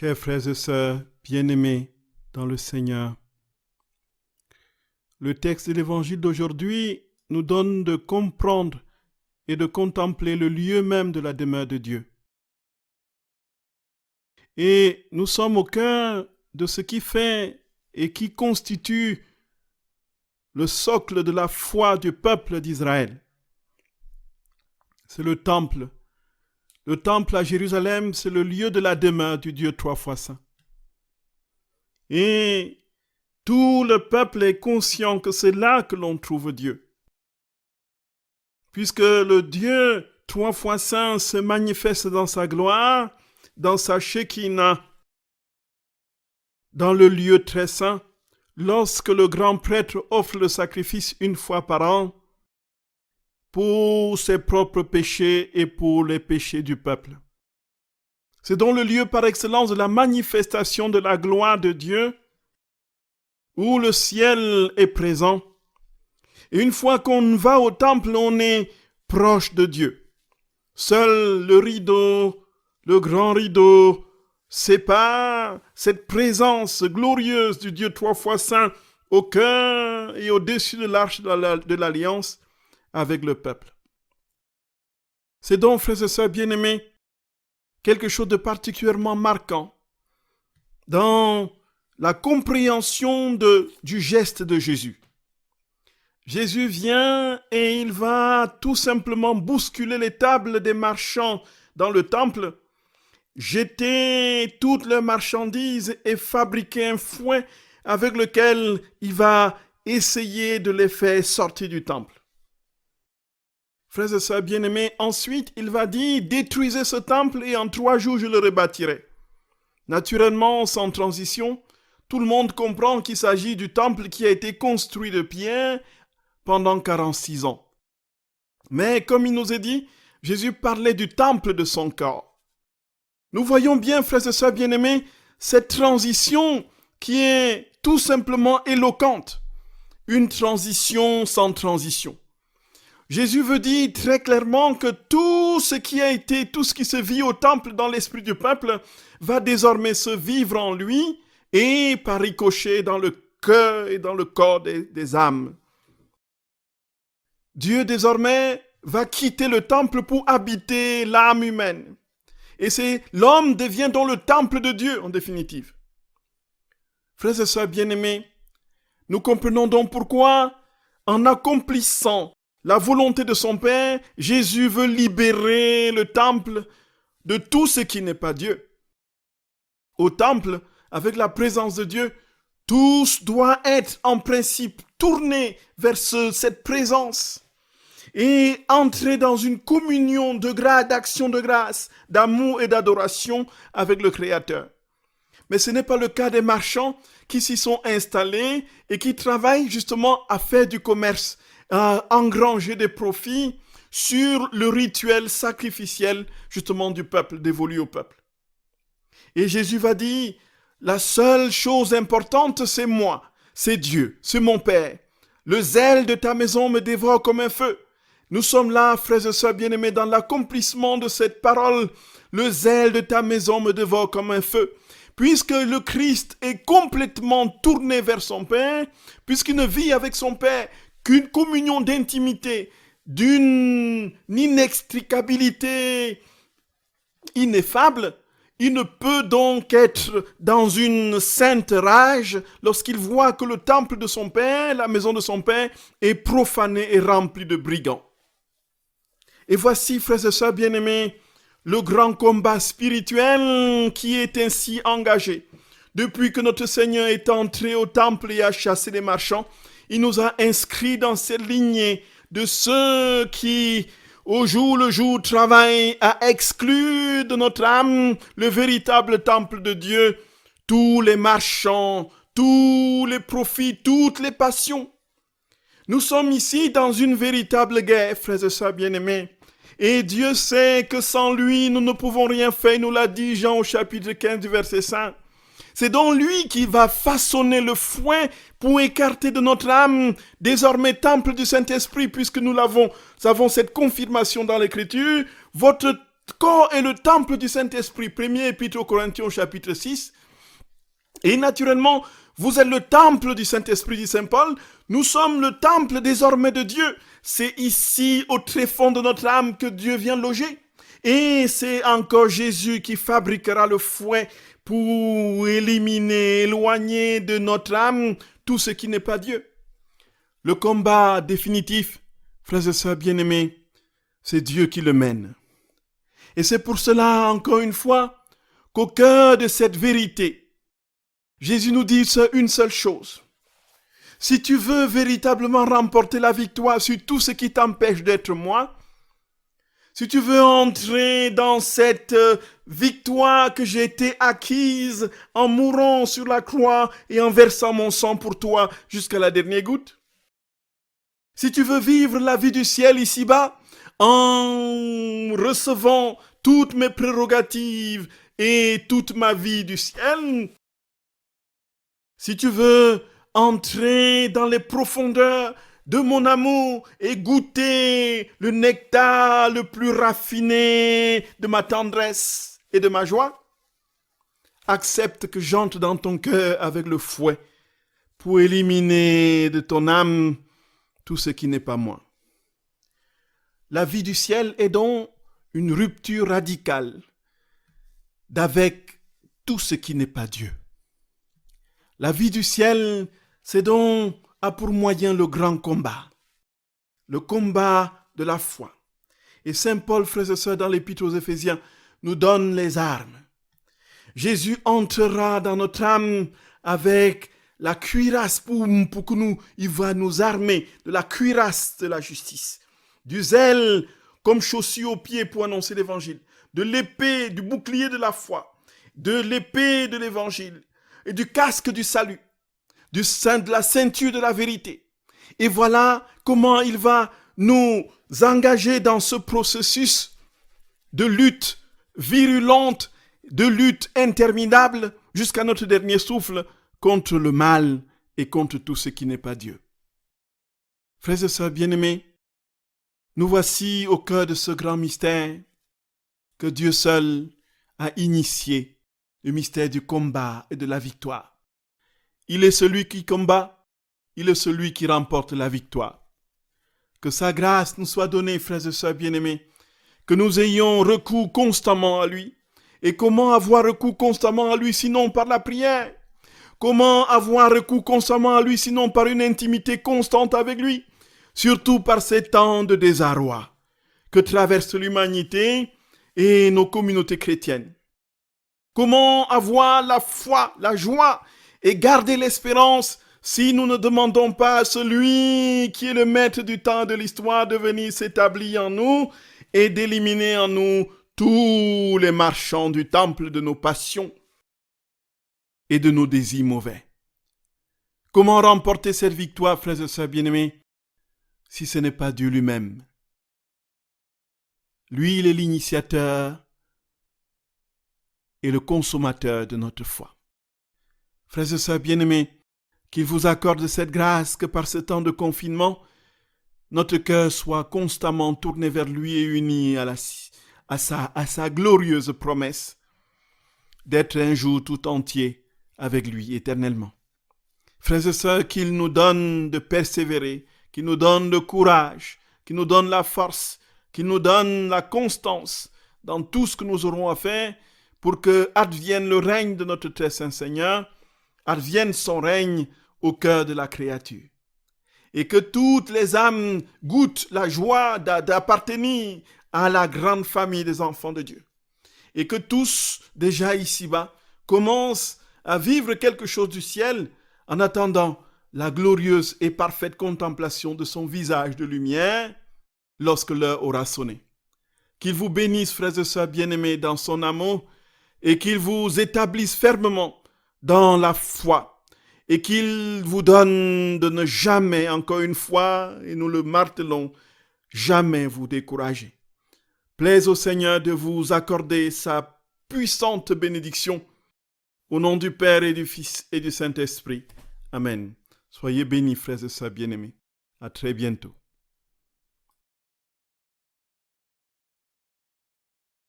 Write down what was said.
Chers frères et sœurs bien-aimés dans le Seigneur, le texte de l'évangile d'aujourd'hui nous donne de comprendre et de contempler le lieu même de la demeure de Dieu. Et nous sommes au cœur de ce qui fait et qui constitue le socle de la foi du peuple d'Israël. C'est le temple. Le temple à Jérusalem, c'est le lieu de la demeure du Dieu trois fois saint. Et tout le peuple est conscient que c'est là que l'on trouve Dieu. Puisque le Dieu trois fois saint se manifeste dans sa gloire, dans sa Shekinah, dans le lieu très saint, lorsque le grand prêtre offre le sacrifice une fois par an pour ses propres péchés et pour les péchés du peuple. C'est donc le lieu par excellence de la manifestation de la gloire de Dieu, où le ciel est présent. Et une fois qu'on va au temple, on est proche de Dieu. Seul le rideau, le grand rideau, sépare cette présence glorieuse du Dieu trois fois saint au cœur et au-dessus de l'arche de l'alliance avec le peuple. C'est donc, frères et sœurs bien-aimés, quelque chose de particulièrement marquant dans la compréhension du geste de Jésus. Jésus vient et il va tout simplement bousculer les tables des marchands dans le temple, jeter toutes leurs marchandises et fabriquer un fouet avec lequel il va essayer de les faire sortir du temple. Frères et sœurs bien-aimés, ensuite il va dire « Détruisez ce temple et en 3 jours je le rebâtirai ». Naturellement, sans transition, tout le monde comprend qu'il s'agit du temple qui a été construit de pierre pendant 46 ans. Mais comme il nous est dit, Jésus parlait du temple de son corps. Nous voyons bien, frères et sœurs bien-aimés, cette transition qui est tout simplement éloquente. Une transition sans transition. Jésus veut dire très clairement que tout ce qui se vit au temple dans l'esprit du peuple va désormais se vivre en lui et par ricochet dans le cœur et dans le corps des âmes. Dieu désormais va quitter le temple pour habiter l'âme humaine. Et l'homme devient donc le temple de Dieu en définitive. Frères et sœurs bien-aimés, nous comprenons donc pourquoi, en accomplissant la volonté de son Père, Jésus veut libérer le temple de tout ce qui n'est pas Dieu. Au temple, avec la présence de Dieu, tout doit être en principe tourné vers cette présence et entrer dans une communion de grâce, d'action de grâce, d'amour et d'adoration avec le Créateur. Mais ce n'est pas le cas des marchands qui s'y sont installés et qui travaillent justement à faire du commerce, à engranger des profits sur le rituel sacrificiel justement du peuple, dévolu au peuple. Et Jésus va dire, la seule chose importante c'est moi, c'est Dieu, c'est mon Père. Le zèle de ta maison me dévore comme un feu. Nous sommes là, frères et sœurs bien-aimés, dans l'accomplissement de cette parole. Le zèle de ta maison me dévore comme un feu. Puisque le Christ est complètement tourné vers son Père, puisqu'il ne vit avec son Père qu'une communion d'intimité, d'une inextricabilité ineffable, il ne peut donc être dans une sainte rage lorsqu'il voit que le temple de son Père, la maison de son Père, est profané et rempli de brigands. Et voici, frères et sœurs bien-aimés, le grand combat spirituel qui est ainsi engagé. Depuis que notre Seigneur est entré au temple et a chassé les marchands, il nous a inscrits dans cette lignée de ceux qui, au jour le jour, travaillent à exclure de notre âme le véritable temple de Dieu, tous les marchands, tous les profits, toutes les passions. Nous sommes ici dans une véritable guerre, frères et sœurs bien-aimés. Et Dieu sait que sans lui, nous ne pouvons rien faire, il nous l'a dit Jean au chapitre 15 du verset 5. C'est donc lui qui va façonner le fouet pour écarter de notre âme, désormais temple du Saint-Esprit, puisque nous avons cette confirmation dans l'Écriture. Votre corps est le temple du Saint-Esprit. Premier épître aux Corinthiens, chapitre 6. Et naturellement, vous êtes le temple du Saint-Esprit, dit Saint Paul. Nous sommes le temple désormais de Dieu. C'est ici, au tréfonds de notre âme, que Dieu vient loger. Et c'est encore Jésus qui fabriquera le fouet pour éloigner de notre âme tout ce qui n'est pas Dieu. Le combat définitif, frères et sœurs bien-aimés, c'est Dieu qui le mène. Et c'est pour cela, encore une fois, qu'au cœur de cette vérité, Jésus nous dit une seule chose. Si tu veux véritablement remporter la victoire sur tout ce qui t'empêche d'être moi, si tu veux entrer dans cette victoire que j'ai été acquise en mourant sur la croix et en versant mon sang pour toi jusqu'à la dernière goutte, si tu veux vivre la vie du ciel ici-bas en recevant toutes mes prérogatives et toute ma vie du ciel, si tu veux entrer dans les profondeurs de mon amour et goûter le nectar le plus raffiné de ma tendresse et de ma joie, accepte que j'entre dans ton cœur avec le fouet pour éliminer de ton âme tout ce qui n'est pas moi. La vie du ciel est donc une rupture radicale d'avec tout ce qui n'est pas Dieu. La vie du ciel, c'est donc a pour moyen le grand combat, le combat de la foi. Et Saint Paul, frères et sœurs, dans l'Épître aux Éphésiens, nous donne les armes. Jésus entrera dans notre âme avec la cuirasse pour que il va nous armer de la cuirasse de la justice, du zèle comme chaussure aux pieds pour annoncer l'évangile, de l'épée, du bouclier de la foi, de l'épée de l'évangile et du casque du salut, de la ceinture de la vérité. Et voilà comment il va nous engager dans ce processus de lutte virulente, de lutte interminable jusqu'à notre dernier souffle contre le mal et contre tout ce qui n'est pas Dieu. Frères et sœurs bien-aimés, nous voici au cœur de ce grand mystère que Dieu seul a initié, le mystère du combat et de la victoire. Il est celui qui combat, il est celui qui remporte la victoire. Que sa grâce nous soit donnée, frères et sœurs bien-aimés, que nous ayons recours constamment à lui. Et comment avoir recours constamment à lui sinon par la prière? Comment avoir recours constamment à lui sinon par une intimité constante avec lui? Surtout par ces temps de désarroi que traverse l'humanité et nos communautés chrétiennes. Comment avoir la foi, la joie et garder l'espérance si nous ne demandons pas à celui qui est le maître du temps et de l'histoire de venir s'établir en nous et d'éliminer en nous tous les marchands du temple de nos passions et de nos désirs mauvais. Comment remporter cette victoire, frères et sœurs bien-aimés, si ce n'est pas Dieu lui-même? Lui, il est l'initiateur et le consommateur de notre foi. Frères et sœurs bien-aimés, qu'il vous accorde cette grâce que par ce temps de confinement, notre cœur soit constamment tourné vers lui et uni à sa glorieuse promesse d'être un jour tout entier avec lui éternellement. Frères et sœurs, qu'il nous donne de persévérer, qu'il nous donne le courage, qu'il nous donne la force, qu'il nous donne la constance dans tout ce que nous aurons à faire pour que advienne le règne de notre très saint Seigneur, advienne son règne au cœur de la créature. Et que toutes les âmes goûtent la joie d'appartenir à la grande famille des enfants de Dieu. Et que tous, déjà ici-bas, commencent à vivre quelque chose du ciel en attendant la glorieuse et parfaite contemplation de son visage de lumière lorsque l'heure aura sonné. Qu'il vous bénisse, frères et sœurs bien-aimés, dans son amour et qu'il vous établisse fermement dans la foi et qu'il vous donne de ne jamais, encore une fois, et nous le martelons, jamais vous décourager. Plaise au Seigneur de vous accorder sa puissante bénédiction au nom du Père et du Fils et du Saint-Esprit. Amen. Soyez bénis, frères et sœurs bien-aimés. À très bientôt.